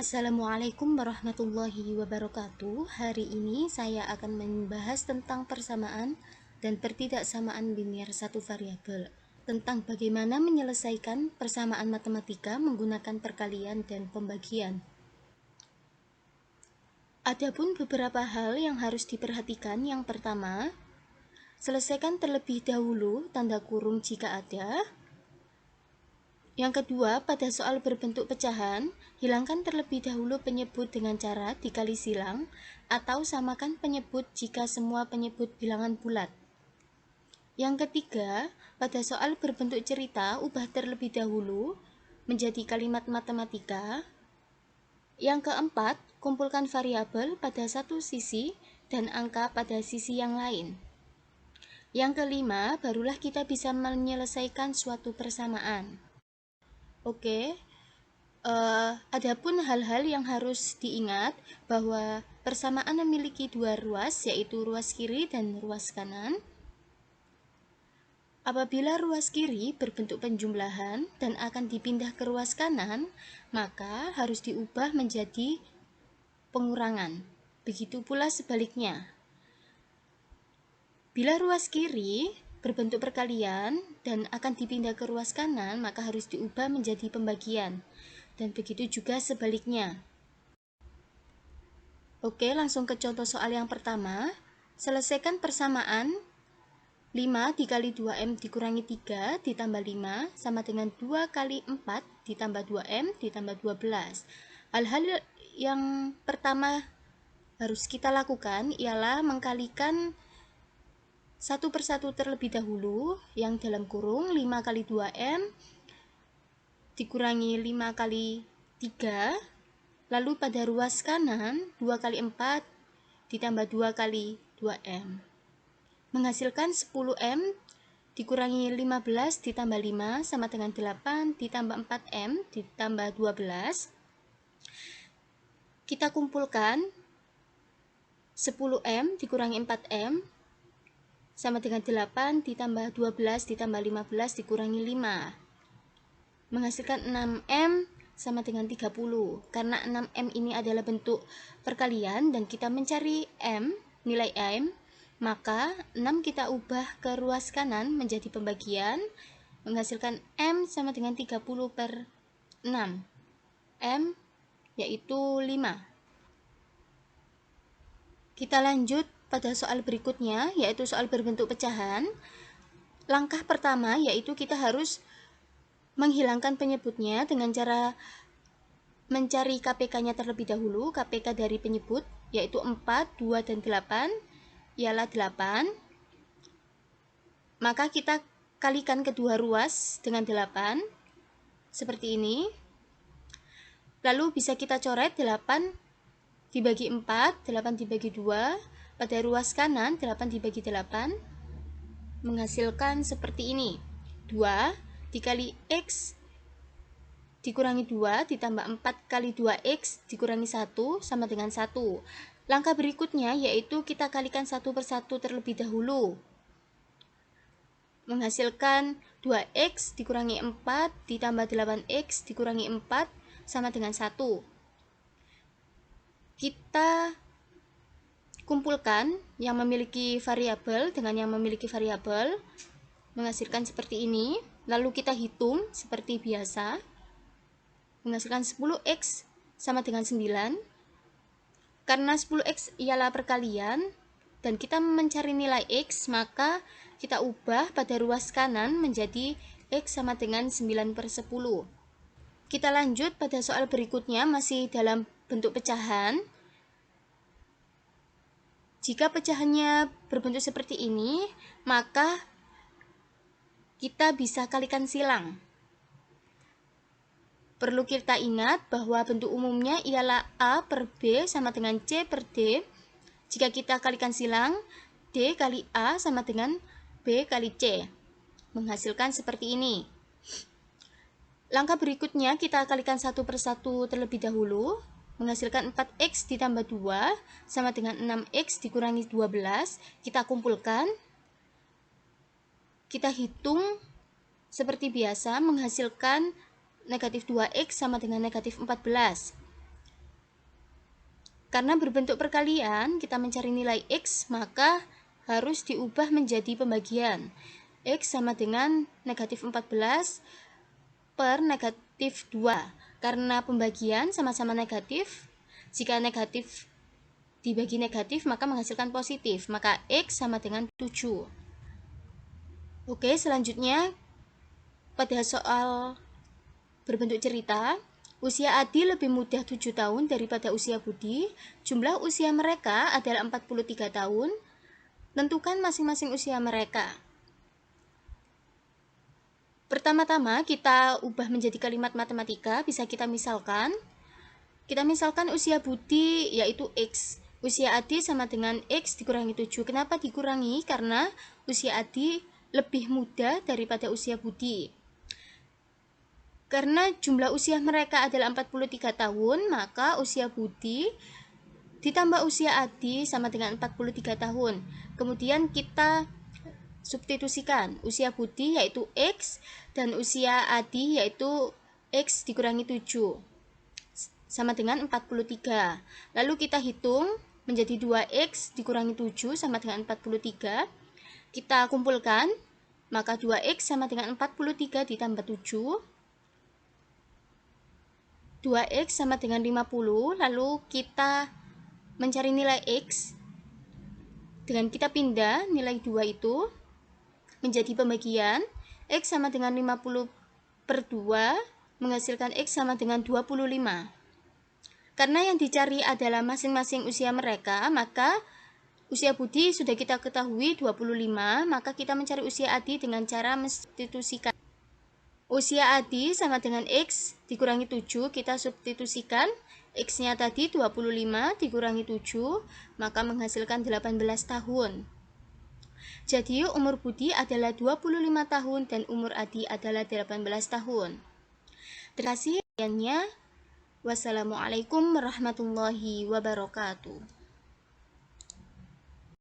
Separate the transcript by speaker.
Speaker 1: Assalamualaikum warahmatullahi wabarakatuh. Hari ini saya akan membahas tentang persamaan dan pertidaksamaan linear satu variabel, tentang bagaimana menyelesaikan persamaan matematika menggunakan perkalian dan pembagian. Adapun beberapa hal yang harus diperhatikan. Yang pertama, selesaikan terlebih dahulu tanda kurung jika ada. Yang kedua, pada soal berbentuk pecahan, hilangkan terlebih dahulu penyebut dengan cara dikali silang atau samakan penyebut jika semua penyebut bilangan bulat. Yang ketiga, pada soal berbentuk cerita, ubah terlebih dahulu menjadi kalimat matematika. Yang keempat, kumpulkan variabel pada satu sisi dan angka pada sisi yang lain. Yang kelima, barulah kita bisa menyelesaikan suatu persamaan. Oke, adapun hal-hal yang harus diingat bahwa persamaan memiliki dua ruas, yaitu ruas kiri dan ruas kanan. Apabila ruas kiri berbentuk penjumlahan dan akan dipindah ke ruas kanan, maka harus diubah menjadi pengurangan. Begitu pula sebaliknya. Bila ruas kiri berbentuk perkalian dan akan dipindah ke ruas kanan, maka harus diubah menjadi pembagian. Dan begitu juga sebaliknya. Oke, langsung ke contoh soal yang pertama. Selesaikan persamaan 5 dikali 2M dikurangi 3 ditambah 5 sama dengan 2 kali 4 ditambah 2M ditambah 12. Hal-hal yang pertama harus kita lakukan ialah mengkalikan satu persatu terlebih dahulu, yang dalam kurung 5 kali 2M dikurangi 5 kali 3. Lalu pada ruas kanan 2 kali 4 ditambah 2 kali 2M. Menghasilkan 10M dikurangi 15 ditambah 5 sama dengan 8 ditambah 4M ditambah 12. Kita kumpulkan 10M dikurangi 4M sama dengan 8 ditambah 12 ditambah 15 dikurangi 5. Menghasilkan 6M sama dengan 30. Karena 6M ini adalah bentuk perkalian dan kita mencari M, nilai M, maka 6 kita ubah ke ruas kanan menjadi pembagian, menghasilkan M sama dengan 30 per 6. M yaitu 5. Kita lanjut pada soal berikutnya, yaitu soal berbentuk pecahan. Langkah pertama yaitu kita harus menghilangkan penyebutnya dengan cara mencari KPK-nya terlebih dahulu. KPK dari penyebut yaitu 4, 2, dan 8 ialah 8. Maka kita kalikan kedua ruas dengan 8 seperti ini. Lalu bisa kita coret 8 dibagi 4, 8 dibagi 2. Pada ruas kanan 8 dibagi 8 menghasilkan seperti ini. 2 dikali X dikurangi 2 ditambah 4 kali 2X dikurangi 1 sama dengan 1. Langkah berikutnya yaitu kita kalikan satu persatu terlebih dahulu. Menghasilkan 2X dikurangi 4 ditambah 8X dikurangi 4 sama dengan 1. Kita kumpulkan yang memiliki variabel dengan yang memiliki variabel, menghasilkan seperti ini. Lalu kita hitung seperti biasa, menghasilkan 10X sama dengan 9. Karena 10X ialah perkalian dan kita mencari nilai X, maka kita ubah pada ruas kanan menjadi X sama dengan 9/10. Kita lanjut pada soal berikutnya, masih dalam bentuk pecahan. Jika pecahannya berbentuk seperti ini, maka kita bisa kalikan silang. Perlu kita ingat bahwa bentuk umumnya ialah A per B sama dengan C per D. Jika kita kalikan silang, D kali A sama dengan B kali C. Menghasilkan seperti ini. Langkah berikutnya kita kalikan satu persatu terlebih dahulu. Menghasilkan 4X ditambah 2 sama dengan 6X dikurangi 12. Kita kumpulkan. Kita hitung seperti biasa, menghasilkan negatif 2X sama dengan negatif 14. Karena berbentuk perkalian, kita mencari nilai X, maka harus diubah menjadi pembagian. X sama dengan negatif 14 per negatif 2. Karena pembagian sama-sama negatif, jika negatif dibagi negatif, maka menghasilkan positif. Maka X sama dengan 7. Oke, selanjutnya pada soal berbentuk cerita, usia Adi lebih muda 7 tahun daripada usia Budi. Jumlah usia mereka adalah 43 tahun. Tentukan masing-masing usia mereka. Pertama-tama kita ubah menjadi kalimat matematika, bisa kita misalkan. Kita misalkan usia Budi yaitu X. Usia Adi sama dengan X dikurangi 7. Kenapa dikurangi? Karena usia Adi lebih muda daripada usia Budi. Karena jumlah usia mereka adalah 43 tahun, maka usia Budi ditambah usia Adi sama dengan 43 tahun. Kemudian kita substitusikan usia Budi yaitu X dan usia Adi yaitu X dikurangi 7 sama dengan 43. Lalu kita hitung menjadi 2X dikurangi 7 sama dengan 43. Kita kumpulkan, maka 2X sama dengan 43 ditambah 7. 2X sama dengan 50, lalu kita mencari nilai X. Dengan kita pindah nilai 2 itu menjadi pembagian, X sama dengan 50 per 2 menghasilkan X sama dengan 25. Karena yang dicari adalah masing-masing usia mereka, maka usia Budi sudah kita ketahui 25, maka kita mencari usia Adi dengan cara mensubstitusikan. Usia Adi sama dengan X dikurangi 7, kita substitusikan. X-nya tadi 25 dikurangi 7, maka menghasilkan 18 tahun. Jadi umur Budi adalah 25 tahun dan umur Adi adalah 18 tahun. Terima kasih. Wassalamualaikum warahmatullahi wabarakatuh.